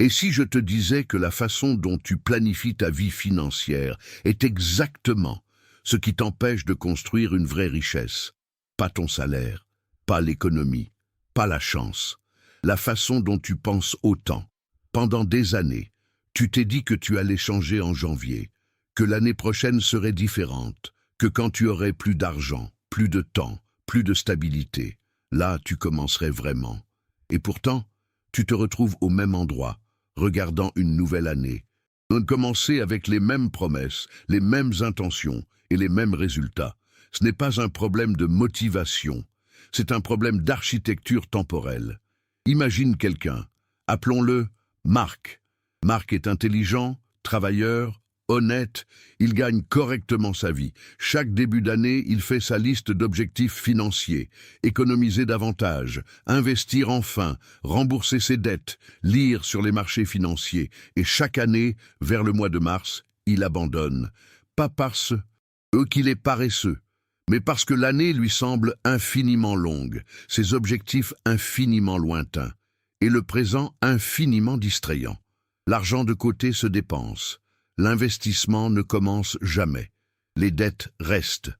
Et si je te disais que la façon dont tu planifies ta vie financière est exactement ce qui t'empêche de construire une vraie richesse? Pas ton salaire, pas l'économie, pas la chance. La façon dont tu penses au temps. Pendant des années, tu t'es dit que tu allais changer en janvier, que l'année prochaine serait différente, que quand tu aurais plus d'argent, plus de temps, plus de stabilité, là tu commencerais vraiment. Et pourtant, tu te retrouves au même endroit, regardant une nouvelle année. Commencer avec les mêmes promesses, les mêmes intentions et les mêmes résultats. Ce n'est pas un problème de motivation, c'est un problème d'architecture temporelle. Imagine quelqu'un, appelons-le Marc. Marc est intelligent, travailleur, honnête, il gagne correctement sa vie. Chaque début d'année, il fait sa liste d'objectifs financiers. Économiser davantage, investir enfin, rembourser ses dettes, lire sur les marchés financiers. Et chaque année, vers le mois de mars, il abandonne. Pas parce qu'il est paresseux, mais parce que l'année lui semble infiniment longue, ses objectifs infiniment lointains, et le présent infiniment distrayant. L'argent de côté se dépense. L'investissement ne commence jamais. Les dettes restent.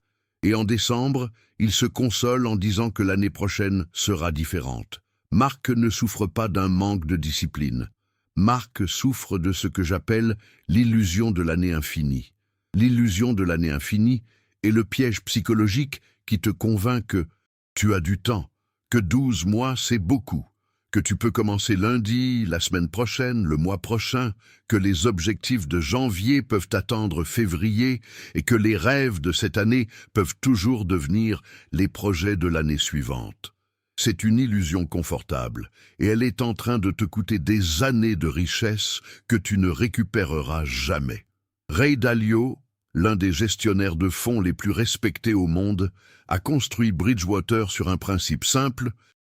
Et en décembre, il se console en disant que l'année prochaine sera différente. Marc ne souffre pas d'un manque de discipline. Marc souffre de ce que j'appelle l'illusion de l'année infinie. L'illusion de l'année infinie est le piège psychologique qui te convainc que tu as du temps, que 12 mois c'est beaucoup, que tu peux commencer lundi, la semaine prochaine, le mois prochain, que les objectifs de janvier peuvent attendre février et que les rêves de cette année peuvent toujours devenir les projets de l'année suivante. C'est une illusion confortable et elle est en train de te coûter des années de richesse que tu ne récupéreras jamais. Ray Dalio, l'un des gestionnaires de fonds les plus respectés au monde, a construit Bridgewater sur un principe simple: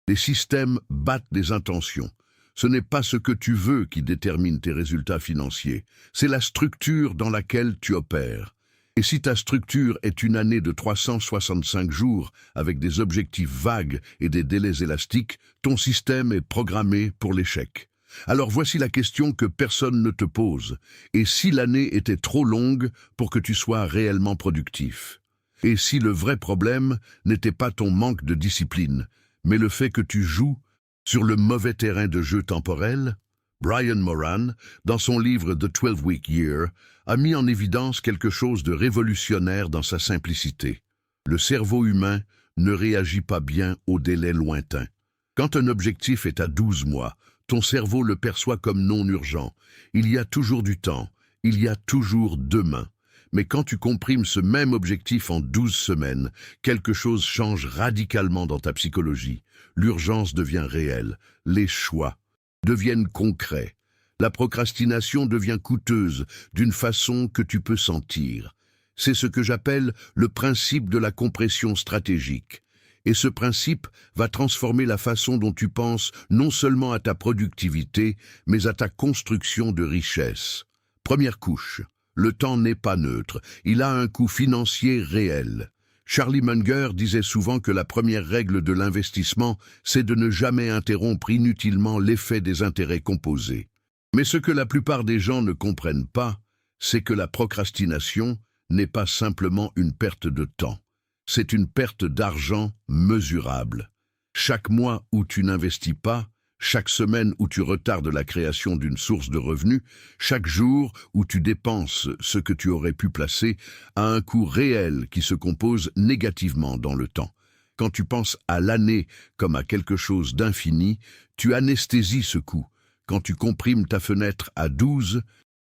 les systèmes battent des intentions. Ce n'est pas ce que tu veux qui détermine tes résultats financiers, c'est la structure dans laquelle tu opères. Et si ta structure est une année de 365 jours avec des objectifs vagues et des délais élastiques, ton système est programmé pour l'échec. Alors voici la question que personne ne te pose. Et si l'année était trop longue pour que tu sois réellement productif? Et si le vrai problème n'était pas ton manque de discipline, mais le fait que tu joues sur le mauvais terrain de jeu temporel? Brian Moran, dans son livre The 12-Week Year, a mis en évidence quelque chose de révolutionnaire dans sa simplicité. Le cerveau humain ne réagit pas bien aux délais lointains. Quand un objectif est à 12 mois, ton cerveau le perçoit comme non urgent. Il y a toujours du temps, il y a toujours demain. Mais quand tu comprimes ce même objectif en 12 semaines, quelque chose change radicalement dans ta psychologie. L'urgence devient réelle, les choix deviennent concrets. La procrastination devient coûteuse d'une façon que tu peux sentir. C'est ce que j'appelle le principe de la compression stratégique. Et ce principe va transformer la façon dont tu penses non seulement à ta productivité, mais à ta construction de richesse. Première couche. Le temps n'est pas neutre, il a un coût financier réel. Charlie Munger disait souvent que la première règle de l'investissement, c'est de ne jamais interrompre inutilement l'effet des intérêts composés. Mais ce que la plupart des gens ne comprennent pas, c'est que la procrastination n'est pas simplement une perte de temps. C'est une perte d'argent mesurable. Chaque mois où tu n'investis pas, chaque semaine où tu retardes la création d'une source de revenus, chaque jour où tu dépenses ce que tu aurais pu placer, a un coût réel qui se compose négativement dans le temps. Quand tu penses à l'année comme à quelque chose d'infini, tu anesthésies ce coût. Quand tu comprimes ta fenêtre à 12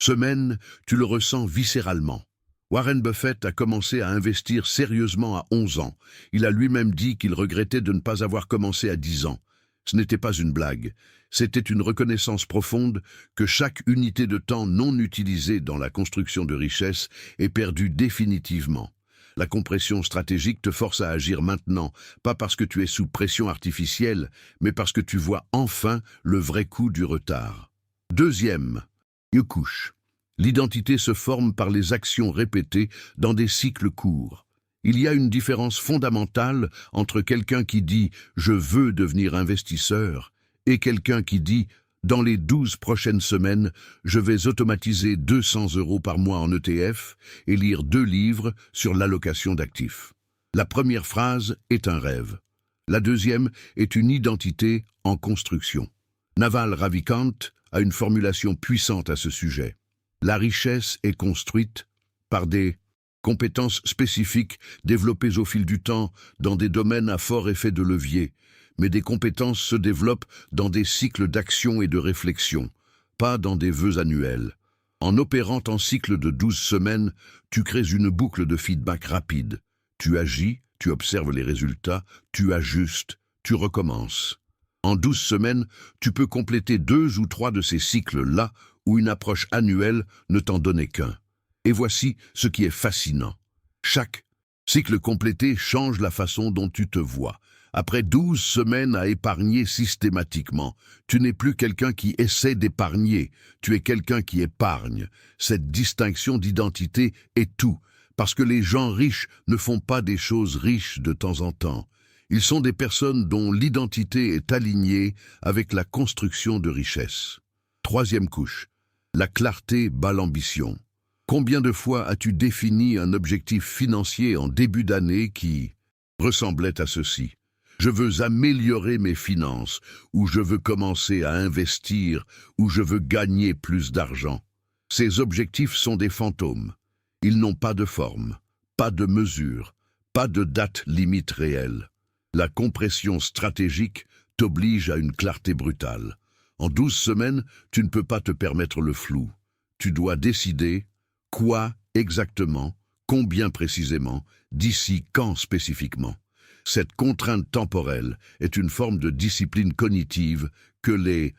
semaines, tu le ressens viscéralement. Warren Buffett a commencé à investir sérieusement à 11 ans. Il a lui-même dit qu'il regrettait de ne pas avoir commencé à 10 ans. Ce n'était pas une blague, c'était une reconnaissance profonde que chaque unité de temps non utilisée dans la construction de richesse est perdue définitivement. La compression stratégique te force à agir maintenant, pas parce que tu es sous pression artificielle, mais parce que tu vois enfin le vrai coût du retard. Deuxième couche. L'identité se forme par les actions répétées dans des cycles courts. Il y a une différence fondamentale entre quelqu'un qui dit « je veux devenir investisseur » et quelqu'un qui dit « Dans les 12 prochaines semaines, je vais automatiser 200 € par mois en ETF et lire 2 livres sur l'allocation d'actifs. La première phrase est un rêve. La deuxième est une identité en construction. Naval Ravikant a une formulation puissante à ce sujet. La richesse est construite par des compétences spécifiques développées au fil du temps dans des domaines à fort effet de levier, mais des compétences se développent dans des cycles d'action et de réflexion, pas dans des vœux annuels. En opérant en cycle de 12 semaines, tu crées une boucle de feedback rapide. Tu agis, tu observes les résultats, tu ajustes, tu recommences. En 12 semaines, tu peux compléter 2 ou 3 de ces cycles-là où une approche annuelle ne t'en donnait qu'un. Et voici ce qui est fascinant. Chaque cycle complété change la façon dont tu te vois. Après 12 semaines à épargner systématiquement, tu n'es plus quelqu'un qui essaie d'épargner, tu es quelqu'un qui épargne. Cette distinction d'identité est tout, parce que les gens riches ne font pas des choses riches de temps en temps. Ils sont des personnes dont l'identité est alignée avec la construction de richesse. Troisième couche, la clarté bat l'ambition. Combien de fois as-tu défini un objectif financier en début d'année qui ressemblait à ceci? Je veux améliorer mes finances, ou je veux commencer à investir, ou je veux gagner plus d'argent. Ces objectifs sont des fantômes. Ils n'ont pas de forme, pas de mesure, pas de date limite réelle. La compression stratégique t'oblige à une clarté brutale. En 12 semaines, tu ne peux pas te permettre le flou. Tu dois décider quoi exactement, combien précisément, d'ici quand spécifiquement. Cette contrainte temporelle est une forme de discipline cognitive que les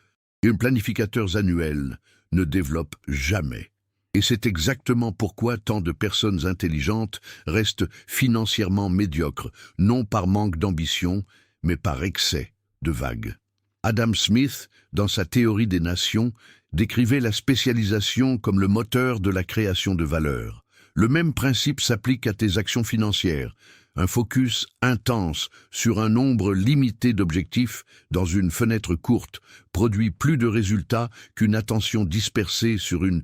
planificateurs annuels ne développent jamais. Et c'est exactement pourquoi tant de personnes intelligentes restent financièrement médiocres, non par manque d'ambition, mais par excès de vagues. Adam Smith, dans sa théorie des nations, décrivait la spécialisation comme le moteur de la création de valeur. Le même principe s'applique à tes actions financières. Un focus intense sur un nombre limité d'objectifs dans une fenêtre courte produit plus de résultats qu'une attention dispersée sur une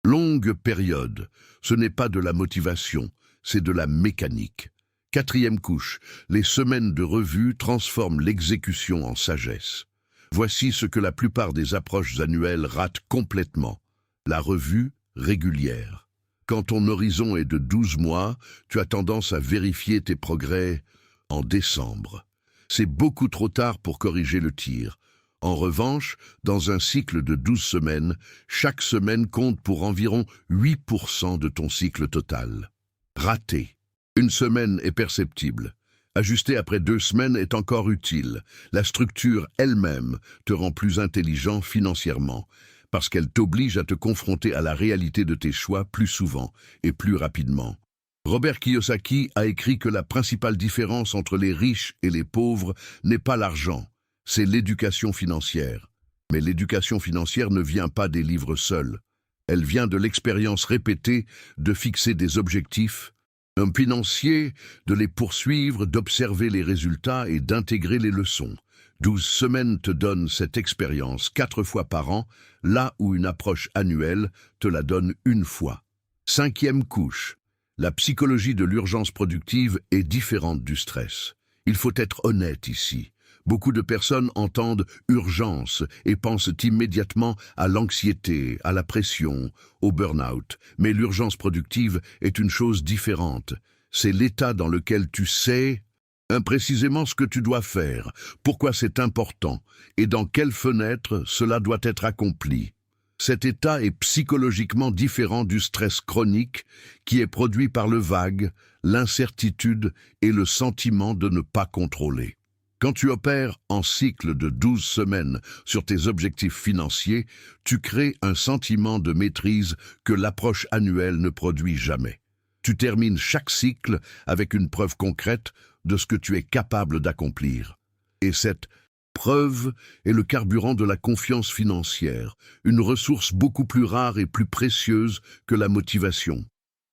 longue période. Ce n'est pas de la motivation, c'est de la mécanique. Quatrième couche, les semaines de revue transforment l'exécution en sagesse. Voici ce que la plupart des approches annuelles ratent complètement. La revue régulière. Quand ton horizon est de 12 mois, tu as tendance à vérifier tes progrès en décembre. C'est beaucoup trop tard pour corriger le tir. En revanche, dans un cycle de 12 semaines, chaque semaine compte pour environ 8% de ton cycle total. Raté. Une semaine est perceptible. Ajuster après 2 semaines est encore utile. La structure elle-même te rend plus intelligent financièrement, parce qu'elle t'oblige à te confronter à la réalité de tes choix plus souvent et plus rapidement. Robert Kiyosaki a écrit que la principale différence entre les riches et les pauvres n'est pas l'argent, c'est l'éducation financière. Mais l'éducation financière ne vient pas des livres seuls. Elle vient de l'expérience répétée de fixer des objectifs, un financier, de les poursuivre, d'observer les résultats et d'intégrer les leçons. 12 semaines te donnent cette expérience 4 fois par an, là où une approche annuelle te la donne une fois. Cinquième couche. La psychologie de l'urgence productive est différente du stress. Il faut être honnête ici. Beaucoup de personnes entendent urgence et pensent immédiatement à l'anxiété, à la pression, au burn-out. Mais l'urgence productive est une chose différente. C'est l'état dans lequel tu sais imprécisément ce que tu dois faire, pourquoi c'est important et dans quelle fenêtre cela doit être accompli. Cet état est psychologiquement différent du stress chronique qui est produit par le vague, l'incertitude et le sentiment de ne pas contrôler. Quand tu opères en cycle de 12 semaines sur tes objectifs financiers, tu crées un sentiment de maîtrise que l'approche annuelle ne produit jamais. Tu termines chaque cycle avec une preuve concrète de ce que tu es capable d'accomplir. Et cette preuve est le carburant de la confiance financière, une ressource beaucoup plus rare et plus précieuse que la motivation.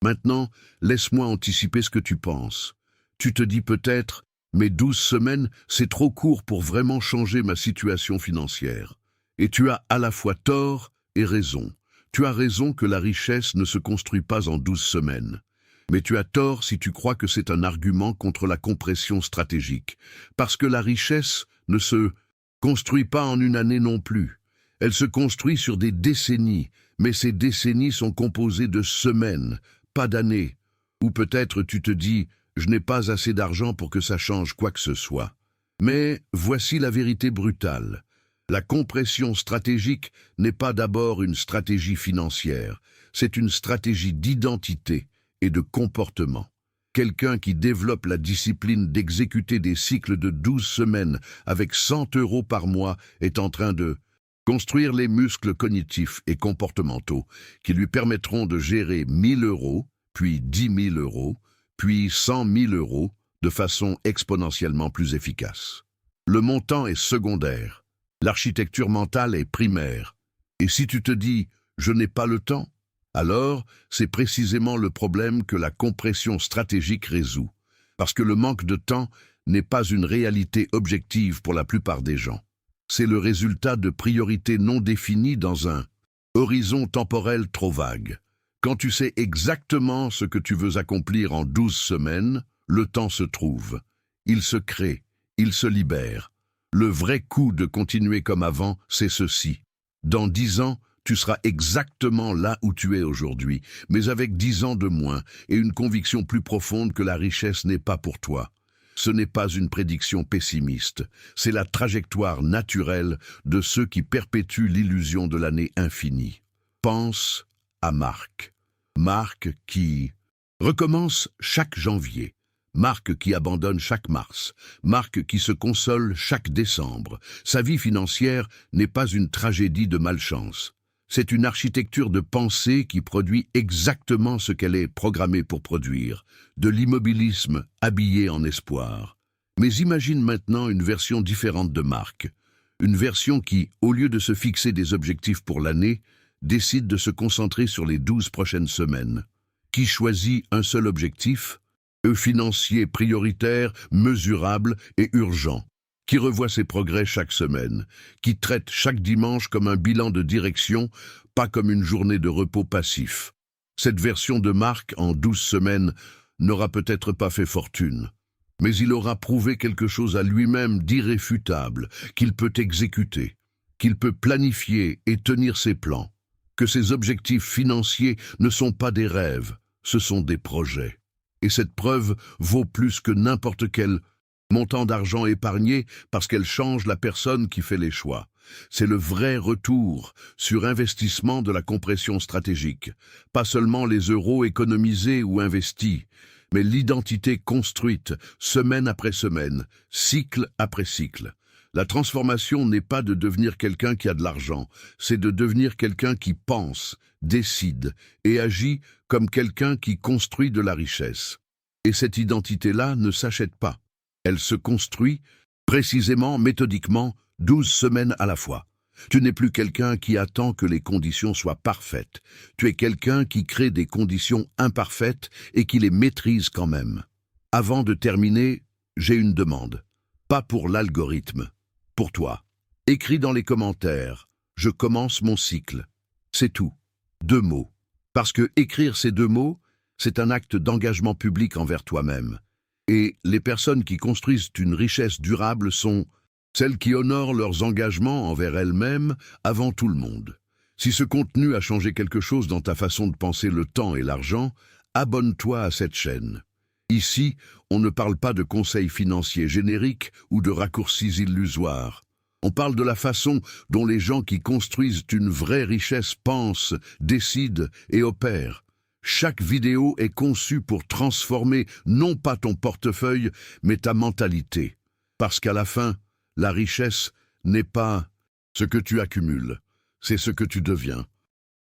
Maintenant, laisse-moi anticiper ce que tu penses. Tu te dis peut-être, mais 12 semaines, c'est trop court pour vraiment changer ma situation financière. Et tu as à la fois tort et raison. Tu as raison que la richesse ne se construit pas en 12 semaines. Mais tu as tort si tu crois que c'est un argument contre la compression stratégique. Parce que la richesse ne se construit pas en une année non plus. Elle se construit sur des décennies, mais ces décennies sont composées de semaines, pas d'années. Ou peut-être tu te dis « je n'ai pas assez d'argent pour que ça change quoi que ce soit ». Mais voici la vérité brutale. La compression stratégique n'est pas d'abord une stratégie financière, c'est une stratégie d'identité et de comportement. Quelqu'un qui développe la discipline d'exécuter des cycles de 12 semaines avec 100 € par mois est en train de construire les muscles cognitifs et comportementaux qui lui permettront de gérer 1 000 €, puis 10 000 €, puis 100 000 € de façon exponentiellement plus efficace. Le montant est secondaire, l'architecture mentale est primaire. Et si tu te dis « je n'ai pas le temps », alors c'est précisément le problème que la compression stratégique résout, parce que le manque de temps n'est pas une réalité objective pour la plupart des gens. C'est le résultat de priorités non définies dans un horizon temporel trop vague. Quand tu sais exactement ce que tu veux accomplir en 12 semaines, le temps se trouve. Il se crée, il se libère. Le vrai coup de continuer comme avant, c'est ceci. Dans 10 ans, tu seras exactement là où tu es aujourd'hui, mais avec 10 ans de moins et une conviction plus profonde que la richesse n'est pas pour toi. Ce n'est pas une prédiction pessimiste, c'est la trajectoire naturelle de ceux qui perpétuent l'illusion de l'année infinie. Pense à Marc. Marc qui recommence chaque janvier. Marc qui abandonne chaque mars. Marc qui se console chaque décembre. Sa vie financière n'est pas une tragédie de malchance. C'est une architecture de pensée qui produit exactement ce qu'elle est programmée pour produire, de l'immobilisme habillé en espoir. Mais imagine maintenant une version différente de Marc, une version qui, au lieu de se fixer des objectifs pour l'année, décide de se concentrer sur les 12 prochaines semaines, qui choisit un seul objectif, financier prioritaire, mesurable et urgent, qui revoit ses progrès chaque semaine, qui traite chaque dimanche comme un bilan de direction, pas comme une journée de repos passif. Cette version de Marc, en 12 semaines, n'aura peut-être pas fait fortune, mais il aura prouvé quelque chose à lui-même d'irréfutable, qu'il peut exécuter, qu'il peut planifier et tenir ses plans, que ses objectifs financiers ne sont pas des rêves, ce sont des projets. Et cette preuve vaut plus que n'importe quel montant d'argent épargné parce qu'elle change la personne qui fait les choix. C'est le vrai retour sur investissement de la compression stratégique. Pas seulement les euros économisés ou investis, mais l'identité construite semaine après semaine, cycle après cycle. La transformation n'est pas de devenir quelqu'un qui a de l'argent, c'est de devenir quelqu'un qui pense, décide et agit comme quelqu'un qui construit de la richesse. Et cette identité-là ne s'achète pas. Elle se construit précisément, méthodiquement, 12 semaines à la fois. Tu n'es plus quelqu'un qui attend que les conditions soient parfaites. Tu es quelqu'un qui crée des conditions imparfaites et qui les maîtrise quand même. Avant de terminer, j'ai une demande. Pas pour l'algorithme, pour toi. Écris dans les commentaires « Je commence mon cycle ». C'est tout. 2 mots. Parce que écrire ces 2 mots, c'est un acte d'engagement public envers toi-même. Et les personnes qui construisent une richesse durable sont celles qui honorent leurs engagements envers elles-mêmes avant tout le monde. Si ce contenu a changé quelque chose dans ta façon de penser le temps et l'argent, abonne-toi à cette chaîne. Ici, on ne parle pas de conseils financiers génériques ou de raccourcis illusoires. On parle de la façon dont les gens qui construisent une vraie richesse pensent, décident et opèrent. Chaque vidéo est conçue pour transformer non pas ton portefeuille, mais ta mentalité. Parce qu'à la fin, la richesse n'est pas ce que tu accumules, c'est ce que tu deviens.